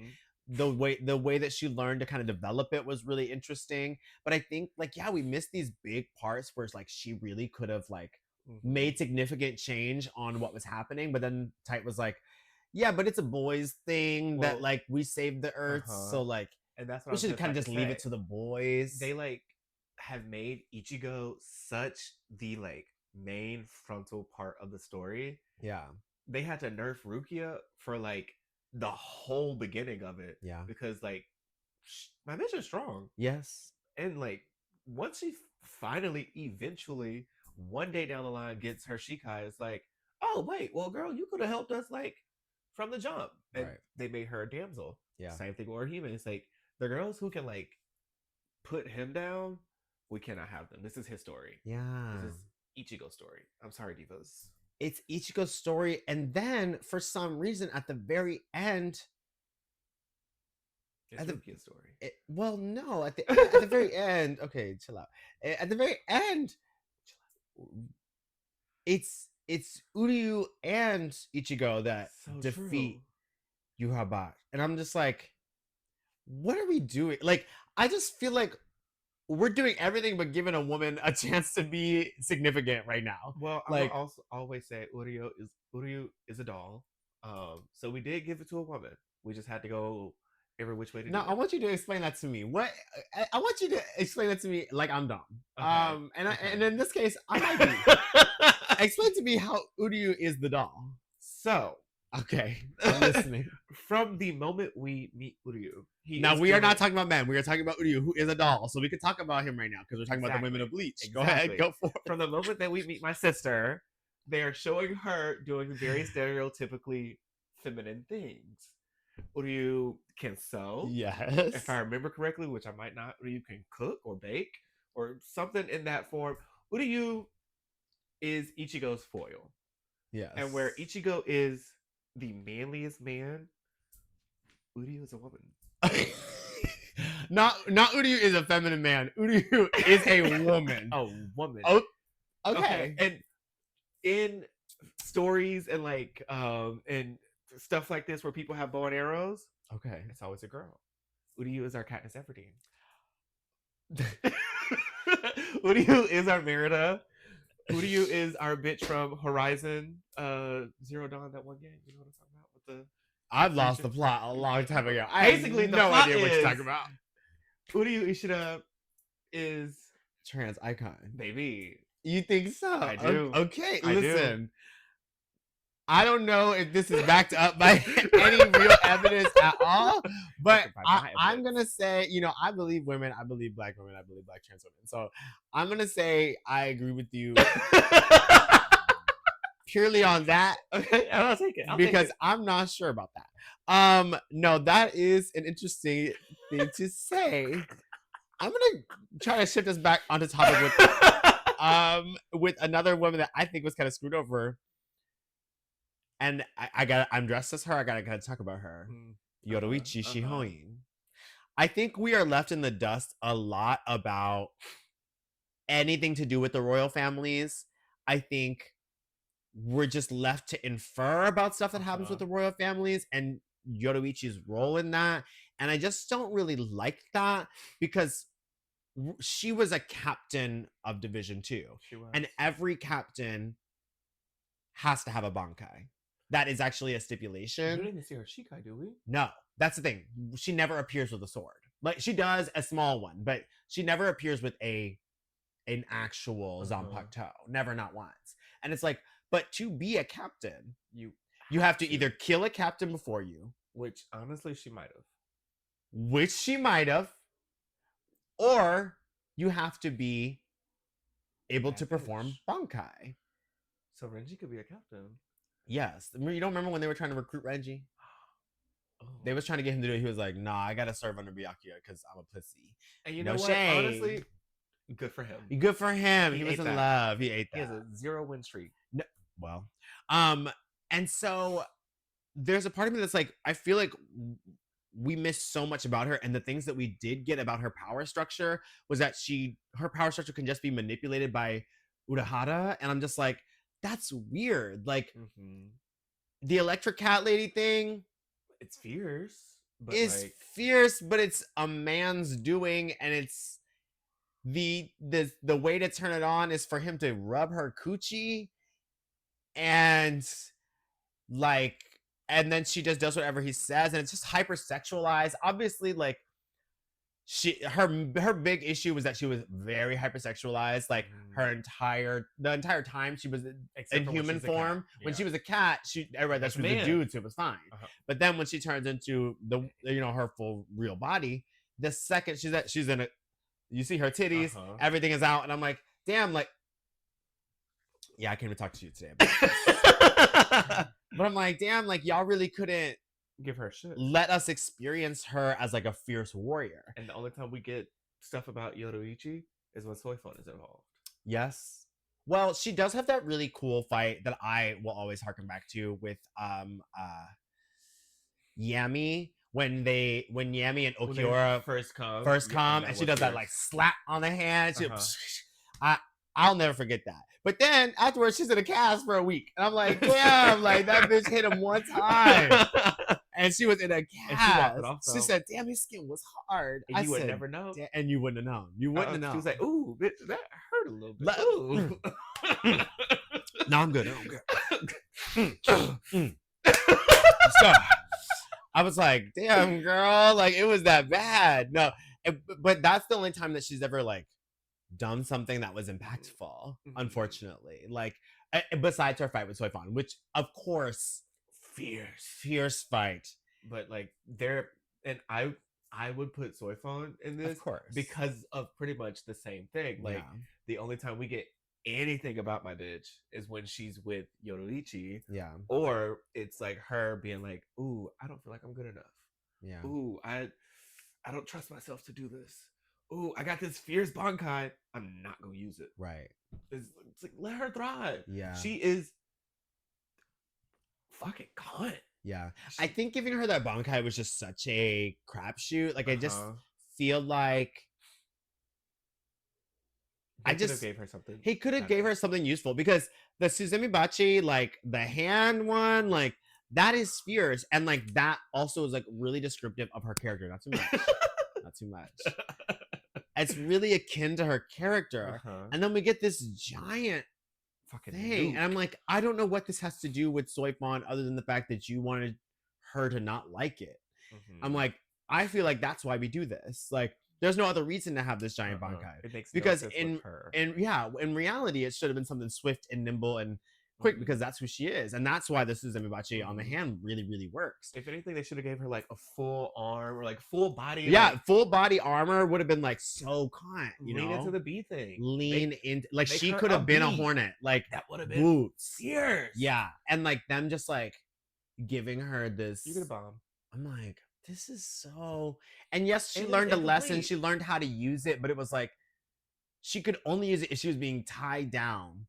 the way that she learned to kind of develop it was really interesting. But I think like, yeah, we missed these big parts where it's like she really could have like made significant change on what was happening. But then Tite was like, yeah, but it's a boys thing that like we saved the earth. So like, and that's what we should kind of just leave it to the boys. They like have made Ichigo such the like main frontal part of the story. Yeah. They had to nerf Rukia for like the whole beginning of it. Yeah. Because like my bitch is strong. Yes. And like once she finally eventually one day down the line gets her Shikai, it's like, oh wait, well girl, you could have helped us like from the jump. And they made her a damsel. Yeah. Same thing with Orihime. It's like the girls who can like put him down, we cannot have them. This is his story. Yeah. This is Ichigo's story. I'm sorry, divas. It's Ichigo's story, and then for some reason at the very end, it's Rukia's story. Well, no, at the very end. Okay, chill out. At the very end, it's Uryu and Ichigo that defeat Yuhabat, and I'm just like, what are we doing? Like, I just feel like we're doing everything but giving a woman a chance to be significant right now. Well, like, I also always say Uryu is a doll. So we did give it to a woman. We just had to go every which way to do it. I want you to explain that to me. What I want you to explain that to me like I'm dumb. Okay. And in this case, I might be. Explain to me how Uryu is the doll. So, okay, I'm listening. From the moment we meet Uryu, we are not talking about men. We are talking about Uryu, who is a doll. So we could talk about him right now because we're talking about the women of Bleach. Go ahead, go for it. From the moment that we meet my sister, they are showing her doing very stereotypically feminine things. Uryu can sew. Yes. If I remember correctly, which I might not, Uryu can cook or bake or something in that form. Uryu is Ichigo's foil. Yes. And where Ichigo is the manliest man, Uryu is a woman. not Uryu is a feminine man. Uryu is a woman. A woman. Oh, okay. And in stories and like and stuff like this where people have bow and arrows, okay, it's always a girl. Uryu is our Katniss Everdeen. Uryu is our Merida. Uryu is our bitch from Horizon Zero Dawn, that one game. You know what I'm talking about? With the I've lost the plot a long time ago. Basically, no idea what you're talking about. Uryu Ishida is trans icon. Baby. You think so? I do. Okay, listen. I don't know if this is backed up by any real evidence at all, but I'm going to say, I believe women, I believe black women, I believe black trans women. So I'm going to say I agree with you purely on that. Okay, I'll take it. Because I'm not sure about that. No, that is an interesting thing to say. I'm going to try to shift us back onto topic with another woman that I think was kind of screwed over. And I'm dressed as her. I gotta talk about her. Yoruichi Shihoin. I think we are left in the dust a lot about anything to do with the royal families. I think we're just left to infer about stuff that happens with the royal families and Yoruichi's role in that. And I just don't really like that because she was a captain of Division 2. She was. And every captain has to have a bankai. That is actually a stipulation. We didn't even see her Shikai, do we? No, that's the thing. She never appears with a sword. Like, she does a small one, but she never appears with an actual Zanpakuto. Never, not once. And it's like, but to be a captain, you have to either kill a captain before you. Which, honestly, she might have. Or you have to be able to perform bankai. So Renji could be a captain. Yes. You don't remember when they were trying to recruit Renji? They was trying to get him to do it. He was like, nah, I gotta serve under Byakuya because I'm a pussy. And you no know what? shade. Honestly, good for him. Good for him. He was in love. He ate that. He has a 0 win streak. No, well, and so there's a part of me that's like, I feel like we missed so much about her, and the things that we did get about her power structure was that her power structure can just be manipulated by Urahara, and I'm just like, that's weird. Like the electric cat lady thing, it's fierce. But fierce, but it's a man's doing, and it's the way to turn it on is for him to rub her coochie, and like, and then she just does whatever he says, and it's just hypersexualized. Obviously, like her big issue was that she was very hypersexualized. Like the entire time she was in human form. When she was a cat, everybody thought she was a dude, so it was fine. But then when she turns into her full real body, the second she's in it, you see her titties, everything is out, and I'm like, damn, like, yeah, I can't even talk to you today about this. But I'm like, damn, like, y'all really couldn't give her shit. Let us experience her as like a fierce warrior. And the only time we get stuff about Yoruichi is when Soifon is involved. Yes. Well, she does have that really cool fight that I will always harken back to with Yami when Yami and Okiura first come, and she does that like slap on the hand. I'll never forget that. But then afterwards, she's in a cast for a week, and I'm like, damn, like that bitch hit him one time, and she was in a cast. She said, "Damn, his skin was hard." And you would never know, and you wouldn't have known. You wouldn't have known. She was like, "Ooh, bitch, that hurt a little bit." Ooh. No, I'm good. Let's go. I was like, "Damn, girl, like it was that bad." No, but that's the only time that she's ever like done something that was impactful, unfortunately. Like besides her fight with Soifon, which of course fierce fight. But like I would put Soifon in this, of course, because of pretty much the same thing. Like the only time we get anything about my bitch is when she's with Yoruichi. Yeah. Or it's like her being like, ooh, I don't feel like I'm good enough. Yeah. Ooh, I don't trust myself to do this. Ooh, I got this fierce Bankai. I'm not gonna use it. Right. It's like, let her thrive. Yeah. She is fucking gone. Yeah. I think giving her that Bankai was just such a crapshoot. Like I just feel like he could have gave her something. He could have gave her something useful, because the Suzumi Bachi, like the hand one, like that is fierce, and like that also is like really descriptive of her character. Not too much. Not too much. It's really akin to her character. And then we get this giant fucking thing. And I'm like, I don't know what this has to do with Soifon other than the fact that you wanted her to not like it. I'm like, I feel like that's why we do this. Like, there's no other reason to have this giant Bankai. It makes because no sense with her. in reality, it should have been something swift and nimble and quick, because that's who she is, and that's why the Suzumi Bachi on the hand really, really works. If anything, they should have gave her like a full arm or like full body. Yeah, like, full body armor would have been like so cunt. Lean into the bee thing. Lean into, like, she could have been a hornet. Like that would have been boots. Fierce. Yeah, and like them just like giving her this. You get a bomb. I'm like, this is so. And yes, she learned a lesson. She learned how to use it, but it was like she could only use it if she was being tied down,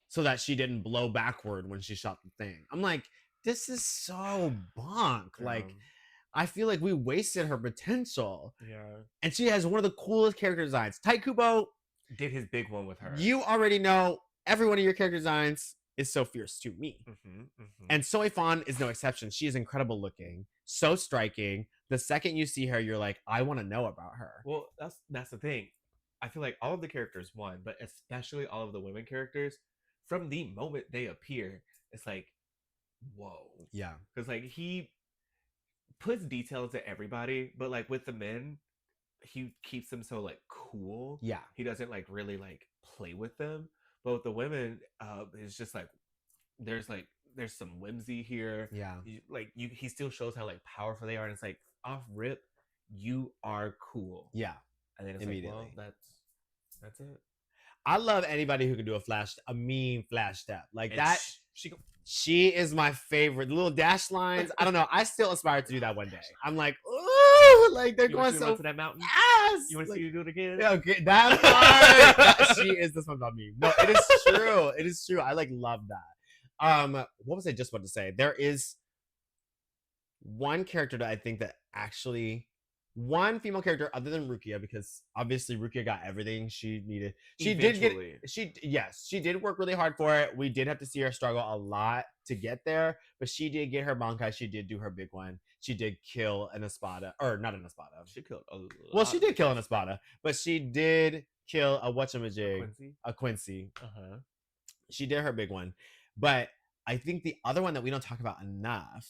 so that she didn't blow backward when she shot the thing. I'm like, this is so bonk. Like, I feel like we wasted her potential. Yeah. And she has one of the coolest character designs. Tite Kubo did his big one with her. You already know every one of your character designs is so fierce to me. And Soifon is no exception. She is incredible looking, so striking. The second you see her, you're like, I want to know about her. Well, that's the thing. I feel like all of the characters won, but especially all of the women characters, from the moment they appear, it's like, whoa. Yeah. Because like he puts details to everybody, but like with the men, he keeps them so like cool. Yeah. He doesn't like really like play with them. But with the women, it's just like there's some whimsy here. Yeah. He still shows how like powerful they are, and it's like off rip, you are cool. Yeah. And then it's immediately. Like, well, that's it. I love anybody who can do a mean flash step like and that. She is my favorite. The little dash lines. I don't know. I still aspire to do that one day. I'm like, ooh, like they're going so to that mountain. fast. You want to like, see you do it again? Yeah, okay, that part. She is this one's on me. No, it is true. It is true. I like love that. What was I just about to say? There is one character that I think that actually one female character other than Rukia, because obviously Rukia got everything she needed. She did work really hard for it. We did have to see her struggle a lot to get there, but she did get her Bankai. She did do her big one. She did kill an Espada, or not an Espada. She killed a lot. Well, she did kill an Espada, but she did kill a whatchamajig, a Quincy. She did her big one, but I think the other one that we don't talk about enough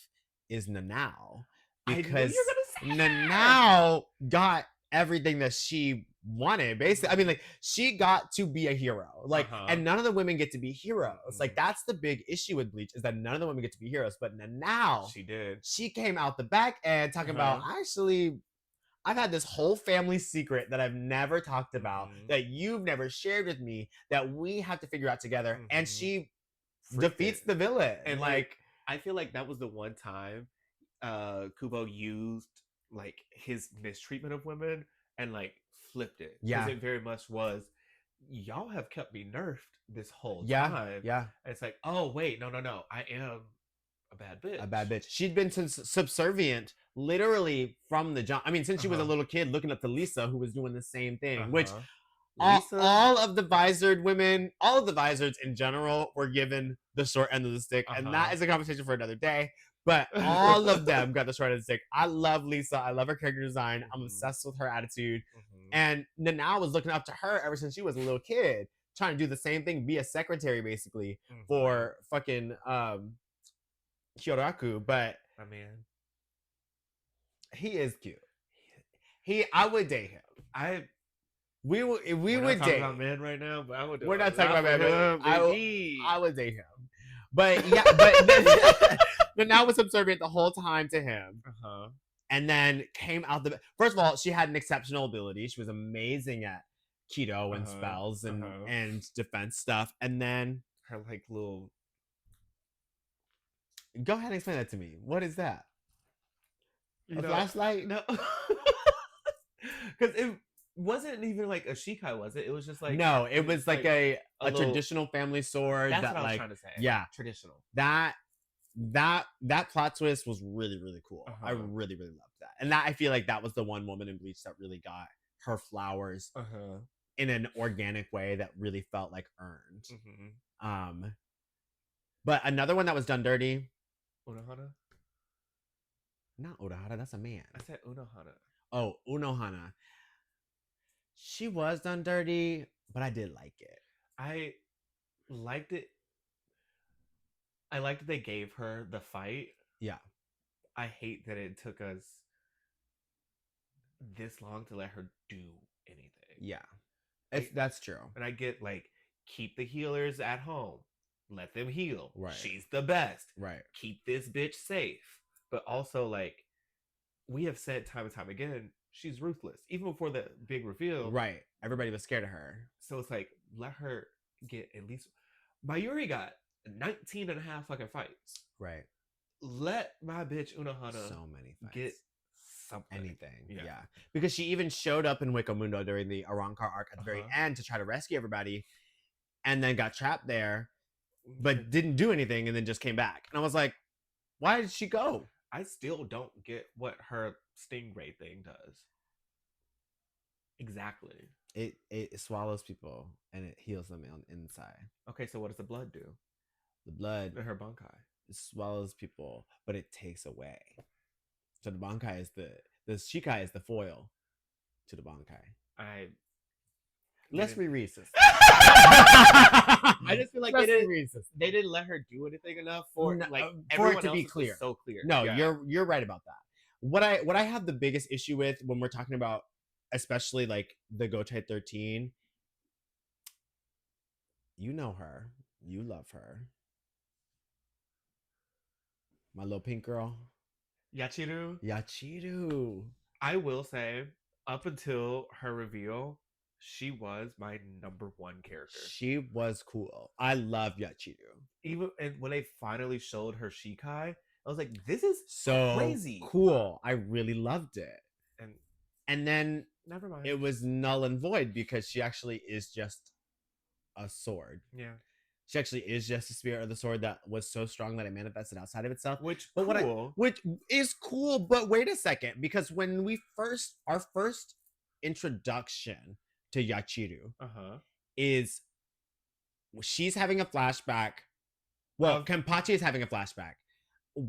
is Nanao, because Nanao got everything that she wanted. Basically, I mean, like she got to be a hero, like, and none of the women get to be heroes. Like that's the big issue with Bleach, is that none of the women get to be heroes. But Nanao, she did. She came out the back end talking about, actually, I've had this whole family secret that I've never talked about, that you've never shared with me, that we have to figure out together. And she defeats the villain. And like, I feel like that was the one time Kubo used like his mistreatment of women and like flipped it. Because it very much was, y'all have kept me nerfed this whole time. Yeah. And it's like, oh wait, no. I am a bad bitch. A bad bitch. She'd been subservient literally from the jump. I mean, since she was a little kid looking up to Lisa, who was doing the same thing, which all of the visored women, all of the visors in general were given the short end of the stick. And that is a conversation for another day. But all of them got the short end of the stick. I love Lisa. I love her character design. I'm obsessed with her attitude. And Nanao was looking up to her ever since she was a little kid, trying to do the same thing, be a secretary basically for fucking Kyoraku. But I mean, he is cute. I would date him. We would date. About men right now, but I would. We're not talking about men. I would date him. But yeah, but now was subservient the whole time to him. And then came out the. First of all, she had an exceptional ability. She was amazing at keto and spells and defense stuff. And then her like little. Go ahead and explain that to me. What is that? A flashlight? No. Because it wasn't even like a shikai, was it? It was just like it was like a traditional family sword. That's that, what I was like, trying to say. Yeah, traditional. That plot twist was really, really cool. I really, really loved that, and that I feel like that was the one woman in Bleach that really got her flowers in an organic way that really felt like earned. But another one that was done dirty. Unohana? Not Unohana. That's a man. I said Unohana. Oh, Unohana. She was done dirty, but I did like it. I liked it. I liked that they gave her the fight. Yeah. I hate that it took us this long to let her do anything. Yeah. That's true. And I get like, keep the healers at home. Let them heal. Right. She's the best. Right. Keep this bitch safe. But also, like, we have said time and time again, she's ruthless. Even before the big reveal. Right. Everybody was scared of her. So it's like, let her get at least... Mayuri got 19 and a half fucking fights. Right. Let my bitch Unohana so many fights. Get something. Anything. Yeah. Because she even showed up in Wakamundo during the Arrancar arc at the very end to try to rescue everybody, and then got trapped there, but didn't do anything, and then just came back. And I was like, why did she go? I still don't get what her stingray thing does. Exactly. It swallows people and it heals them on inside. Okay, so what does the blood do? The blood and her bankai. It swallows people, but it takes away. So the bankai is the shikai is the foil to the bankai. Let's reread this. I just feel like they didn't let her do anything enough for it to be clear. So clear. No, you're right about that. What I have the biggest issue with when we're talking about, especially like the Gotai 13, you know her, you love her, my little pink girl, Yachiru. Yachiru. I will say, up until her reveal, She was my number one character. She was cool. I love Yachiru. Even and when they finally showed her Shikai, I was like, this is so crazy. Cool. I really loved it. And then never mind. It was null and void because she actually is just a sword. Yeah. She actually is just the spirit of the sword that was so strong that it manifested outside of itself. Which is cool, but wait a second, because when our first introduction to Yachiru is she's having a flashback. Well, Kenpachi is having a flashback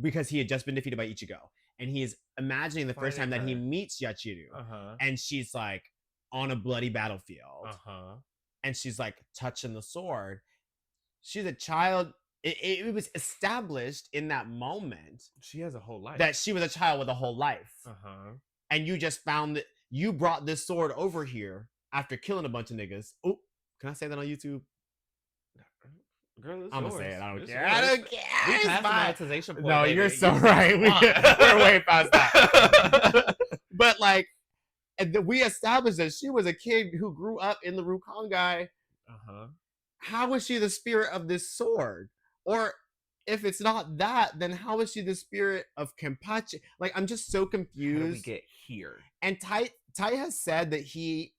because he had just been defeated by Ichigo. And he's imagining the first time that he meets Yachiru. And she's like on a bloody battlefield. And she's like touching the sword. She's a child. It was established in that moment. She has a whole life. That she was a child with a whole life. And you just found that you brought this sword over here after killing a bunch of niggas. Oh, can I say that on YouTube? Girl, I'm gonna say it. I don't care. I don't care. We passed the monetization point. No, you're so right. We're way past that. But like, we established that she was a kid who grew up in the Rukongai. How was she the spirit of this sword? Or if it's not that, then how is she the spirit of Kenpachi? Like, I'm just so confused. How did we get here? And Tai has said that he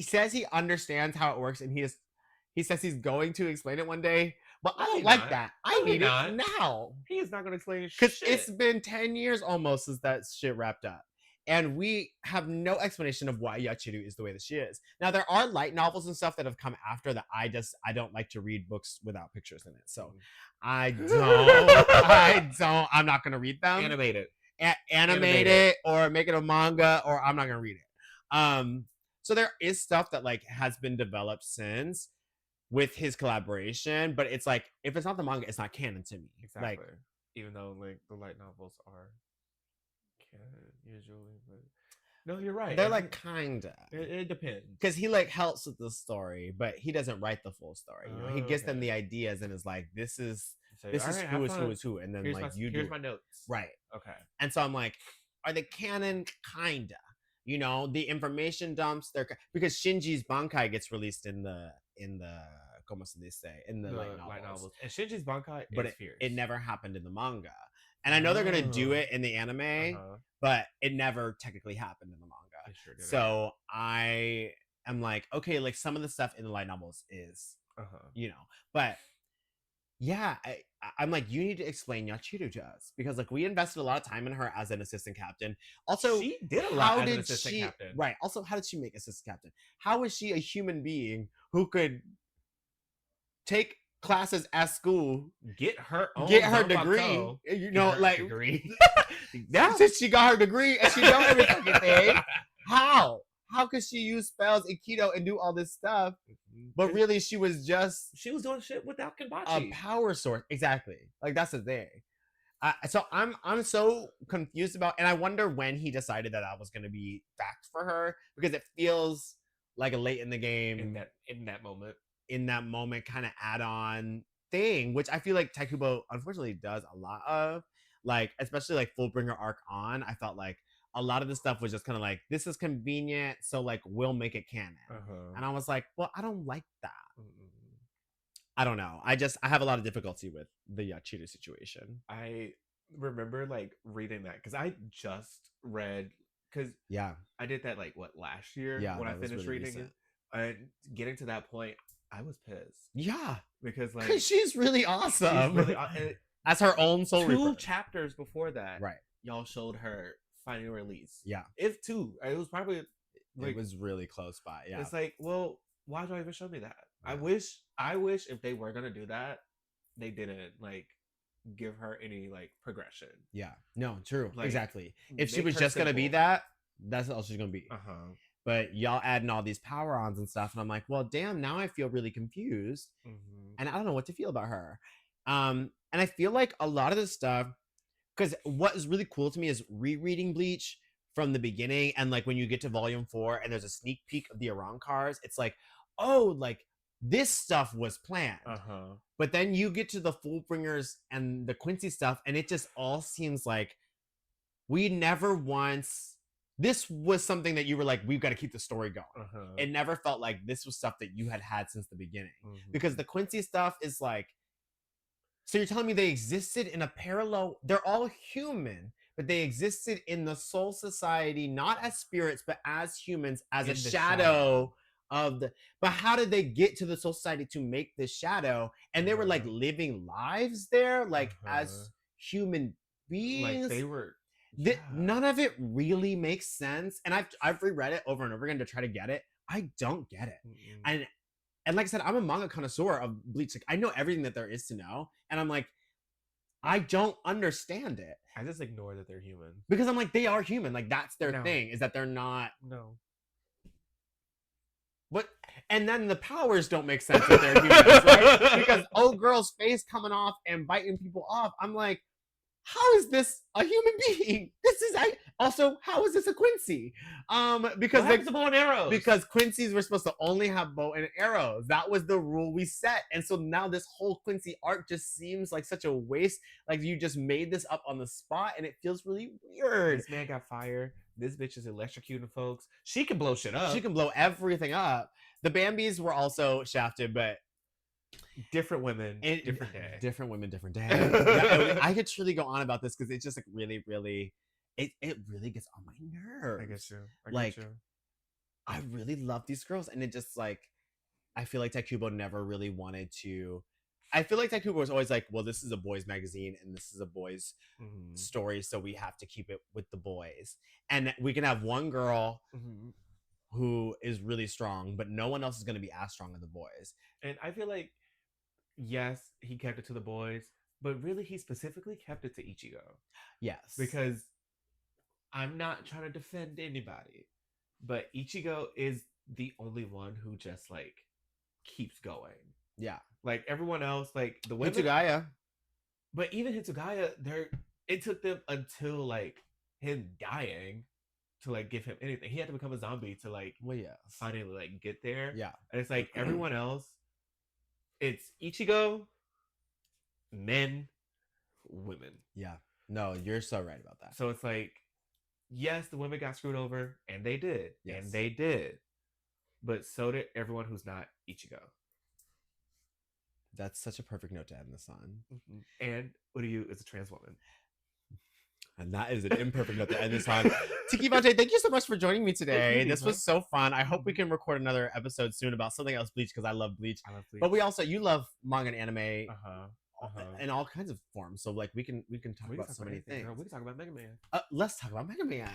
says he understands how it works, and he says he's going to explain it one day, but I don't like that. I need it now. He is not going to explain it because it's been 10 years almost since that shit wrapped up. And we have no explanation of why Yachiru is the way that she is. Now, there are light novels and stuff that have come after that I don't like to read books without pictures in it. So I'm not going to read them. Animate it. Animate it or make it a manga, or I'm not going to read it. So there is stuff that like has been developed since with his collaboration, but it's like, if it's not the manga, it's not canon to me. Exactly. Like, even though like the light novels are canon usually, but no, you're right. They're like kinda. It depends. Because he like helps with the story, but he doesn't write the full story. You know, he gives them the ideas and is like, this is who is who, and then here's my notes. Right. Okay. And so I'm like, are they canon? Kinda. You know, the information dumps. Because Shinji's Bankai gets released in the como se dice, in the light novels. And Shinji's Bankai but it never happened in the manga. And I know they're gonna do it in the anime, but it never technically happened in the manga. Sure did. So I am like, okay, like some of the stuff in the light novels is, you know, but yeah, I'm like, you need to explain Yachiru to us, because like we invested a lot of time in her as an assistant captain. Also, she did a lot as an assistant captain. Right. Also, how did she make assistant captain? How is she a human being who could take classes at school, get her degree, you know, like degree. Since she got her degree and she knows every fucking thing, how could she use spells in Kido and do all this stuff? But really, she was doing shit without Kenpachi. A power source, exactly. Like that's the thing. So I'm so confused about, and I wonder when he decided that was going to be fact for her, because it feels like a late in the game in that moment kind of add-on thing, which I feel like Tite Kubo unfortunately does a lot of, like especially like Fullbringer arc on. I felt like a lot of the stuff was just kind of like, this is convenient, so like we'll make it canon. And I was like, well, I don't like that. I don't know. I have a lot of difficulty with the Yachiru situation. I remember like reading that because I just read, because I did that like last year when I finished reading it. And getting to that point, I was pissed. Yeah, because she's really awesome. She's really as her own soul Two chapters before that, right? Y'all showed her finding release. Yeah, if two, it was probably it was really close by. Yeah, it's like, well, why do I even show me that? Yeah. I wish if they were gonna do that, they didn't like give her any like progression. Yeah, no, true, like, exactly. If she was just gonna be that, that's all she's gonna be. But y'all adding all these power-ons and stuff, and I'm like, well, damn, now I feel really confused, and I don't know what to feel about her. And I feel like a lot of this stuff, because what is really cool to me is rereading Bleach from the beginning, and like when you get to volume 4 and there's a sneak peek of the Arankars, it's like, oh, like this stuff was planned. But then you get to the Fullbringers and the Quincy stuff, and it just all seems like we never once this was something that you were like, we've got to keep the story going. It never felt like this was stuff that you had since the beginning. Because the Quincy stuff is like, so you're telling me they existed in a parallel, they're all human, but they existed in the Soul Society, not as spirits, but as humans, as a shadow of the, but how did they get to the Soul Society to make this shadow? And they were like living lives there, like as human beings. Like they were, none of it really makes sense. And I've reread it over and over again to try to get it. I don't get it. And like I said, I'm a manga connoisseur of Bleach. Like I know everything that there is to know. And I'm like, I don't understand it. I just ignore that they're human. Because I'm like, they are human. Like that's their thing, is that they're not. No. What? And then the powers don't make sense if they're humans, right? Because old girl's face coming off and biting people off. I'm like, how is this a human being? This is also, how is this a Quincy? Because the bow and arrows. Because Quincy's were supposed to only have bow and arrows. That was the rule we set. And so now this whole Quincy arc just seems like such a waste. Like you just made this up on the spot, and it feels really weird. This man got fired. This bitch is electrocuting folks. She can blow shit up. She can blow everything up. The Bambis were also shafted, but different women, different day. Different women, different day. Yeah, I could truly go on about this because it's just like really, really, it really gets on my nerves. I guess you. I really love these girls, and it just like, I feel like Tite Kubo never really wanted to. I feel like Tite Kubo was always like, well, this is a boys' magazine and this is a boys' story, so we have to keep it with the boys, and we can have one girl who is really strong, but no one else is going to be as strong as the boys. And I feel like, yes, he kept it to the boys, but really he specifically kept it to Ichigo. Yes. Because I'm not trying to defend anybody, but Ichigo is the only one who just like keeps going. Yeah. Like everyone else, like the women. Hitsugaya. But even Hitsugaya, it took them until like him dying to like give him anything. He had to become a zombie to like finally like get there. Yeah. And it's like everyone else, it's Ichigo, men, women. Yeah. No, you're so right about that. So it's like, yes, the women got screwed over, and they did. Yes. And they did. But so did everyone who's not Ichigo. That's such a perfect note to end this on. And Uryu is a trans woman. And that is an imperfect note to end this on. Tiki Vonté, thank you so much for joining me today. This was so fun. I hope we can record another episode soon about something else Bleach, because I love Bleach. But you love manga and anime in all kinds of forms. So like we can talk about so many things. Girl, we can talk about Mega Man. Let's talk about Mega Man.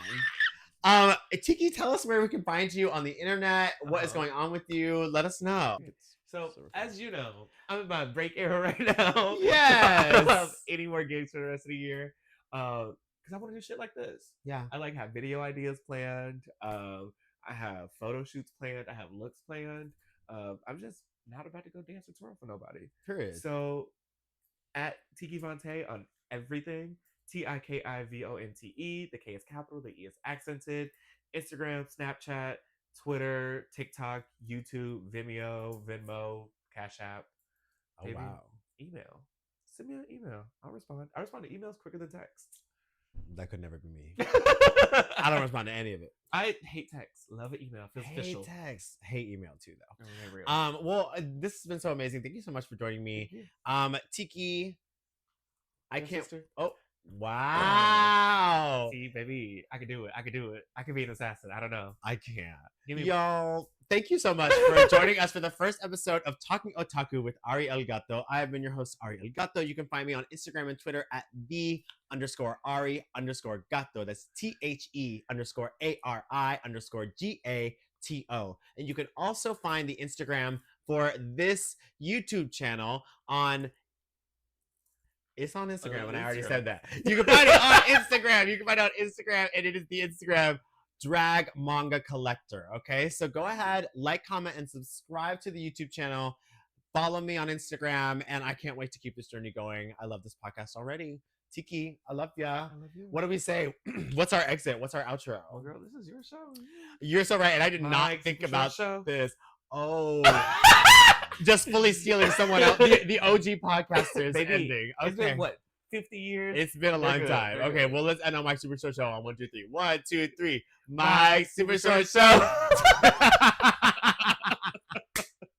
Tiki, tell us where we can find you on the internet. What is going on with you? Let us know. So, as you know, I'm in my break era right now. Yes. I don't have any more gigs for the rest of the year. Because I want to do shit like this. Yeah. I like have video ideas planned. I have photo shoots planned. I have looks planned. I'm just not about to go dance or twirl for nobody. Period. So, at Tiki Vonté on everything. TIKIVONTE. The K is capital. The E is accented. Instagram, Snapchat, Twitter, TikTok, YouTube, Vimeo, Venmo, Cash App. Oh, wow. Email. Send me an email. I'll respond. I respond to emails quicker than text. That could never be me. I don't respond to any of it. I hate text. Love an email. Feels official. Hate text. Hate email too, though. Well, this has been so amazing. Thank you so much for joining me. Tiki, I can't. Sister? Oh, wow. See, baby, I could do it. I could do it. I could be an assassin. I don't know. I can't. Give me Y'all, thank you so much for joining us for the first episode of Talking Otaku with Ari Gato. I have been your host, Ari Gato. You can find me on Instagram and Twitter at _Ari_Gato. That's THE_ARI_GATO. And you can also find the Instagram for this YouTube channel on. It's on Instagram, and I already said that. You can find it on Instagram. You can find it on Instagram, and it is the Instagram Drag Manga Collector. Okay, so go ahead, like, comment, and subscribe to the YouTube channel. Follow me on Instagram, and I can't wait to keep this journey going. I love this podcast already. Tiki, I love ya. I love you. What do we say? What's our exit? What's our outro? Oh, girl, this is your show. You're so right, and I did not think about this. Oh. Just fully stealing someone else, the OG podcasters ending. Okay. It's been what, 50 years. It's been a long good. time. They're Okay, good. well, let's end on Mike's Super Short Show on 1, 2, 3. 1, 2, 3. Mike's Super Short Show.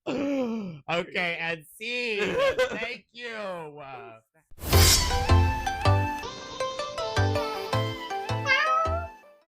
Okay, and see. Thank